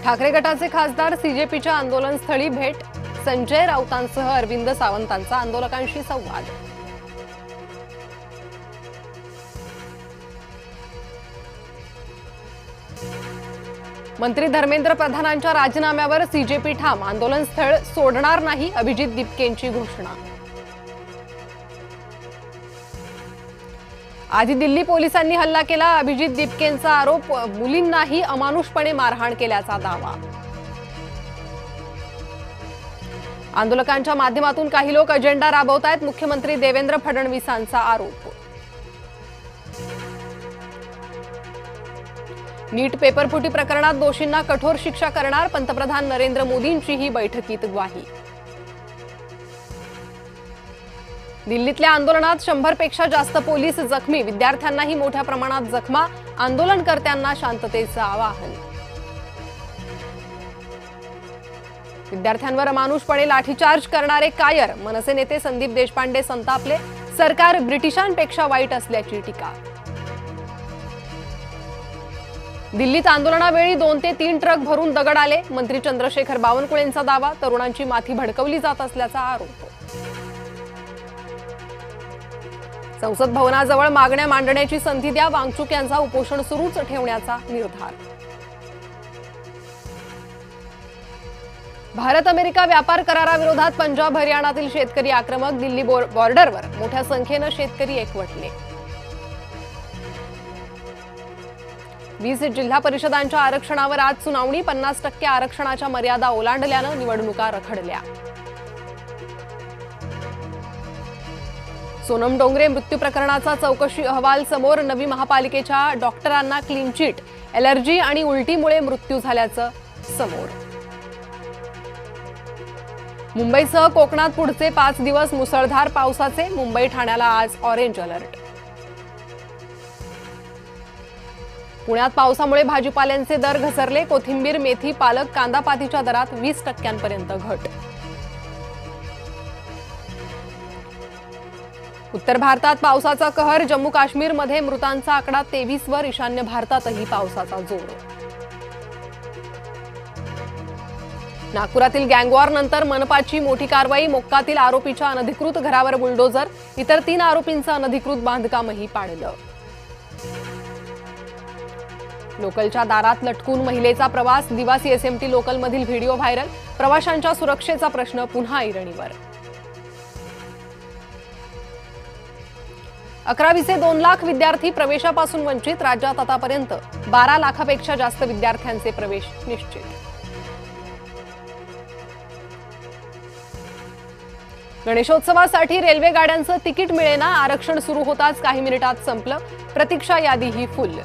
ठाकरे गटाचे खासदार सीजेपीच्या आंदोलनस्थळी भेट, संजय राऊतांसह अरविंद सावंतांचा आंदोलकांशी संवाद। मंत्री धर्मेंद्र प्रधानांच्या राजीनाम्यावर सीजेपी ठाम, आंदोलनस्थळ सोडणार नाही, अभिजित दिपकेंची घोषणा। आधी दिल्ली पोलिसांनी हल्ला केला, अभिजित दिपकेंचा आरोप, मुलींनाही अमानुषपणे मारहाण केल्याचा दावा। आंदोलकांच्या माध्यमातून काही लोक अजेंडा राबवतायत, मुख्यमंत्री देवेंद्र फडणवीसांचा आरोप। नीट पेपरफुटी प्रकरणात दोषींना कठोर शिक्षा करणार, पंतप्रधान नरेंद्र मोदींचीही बैठकीत ग्वाही। दिल्लीतल्या आंदोलनात 100 पेक्षा जास्त पोलीस जखमी, विद्यार्थ्यांनाही मोठ्या प्रमाणात जखमा, आंदोलनकर्त्यांना शांततेचं आवाहन। विद्यार्थ्यांवर अमानुषपणे लाठीचार्ज करणारे कायर, मनसे नेते संदीप देशपांडे संतापले, सरकार ब्रिटिशांपेक्षा वाईट असल्याची टीका। दिल्लीत आंदोलनावेळी 2 ते 3 ट्रक भरून दगड आले, मंत्री चंद्रशेखर बावनकुळेंचा दावा, तरुणांची माथी भडकवली जात असल्याचा आरोप। संसद भवनाजवळ मागण्या मांडण्याची संधी द्या, वांगचुक यांचा उपोषण सुरूच ठेवण्याचा निर्धार। भारत अमेरिका व्यापार कराराविरोधात पंजाब हरियाणातील शेतकरी आक्रमक, दिल्ली बॉर्डरवर मोठ्या संख्येने शेतकरी एकवटले। 20 जिल्हा परिषदांच्या आरक्षणावर आज सुनावणी, 50% आरक्षणाच्या मर्यादा ओलांडल्यानं निवडणुका रखडल्या। सोनम डोंगरे मृत्यू प्रकरणाचा चौकशी अहवाल समोर, नवी महापालिकेच्या डॉक्टरांना क्लीन चिट, एलर्जी आणि उलटीमुळे मृत्यू झाल्याचं समोर। मुंबईसह कोकणात पुढचे 5 दिवस मुसळधार पावसाचे, मुंबई ठाण्याला आज ऑरेंज अलर्ट। पुण्यात पावसामुळे भाजीपाल्यांचे दर घसरले, कोथिंबीर, मेथी, पालक, कांदा पातीच्या दरात 20% घट। उत्तर भारतात पावसाचा कहर, जम्मू काश्मीरमध्ये मृतांचा आकडा 23 वर, ईशान्य भारतातही पावसाचा जोर। नागपुरातील गँगवॉर नंतर मनपाची मोठी कारवाई, मोक्कातील आरोपीच्या अनधिकृत घरावर बुलडोजर, इतर 3 आरोपींचं अनधिकृत बांधकामही पाडलं। लोकलच्या दारात लटकून महिलेचा प्रवास, दिवा सीएसएमटी लोकलमधील व्हिडिओ व्हायरल, प्रवाशांच्या सुरक्षेचा प्रश्न पुन्हा ऐरणीवर। 11वीचे 2 लाख विद्यार्थी प्रवेशापासून वंचित, राज्यात आतापर्यंत 12 लाखापेक्षा जास्त विद्यार्थ्यांचे प्रवेश निश्चित। गणेशोत्सवासाठी रेल्वे गाड्यांचं तिकीट मिळेना, आरक्षण सुरू होताच काही मिनिटात संपलं, प्रतीक्षा यादीही फुल।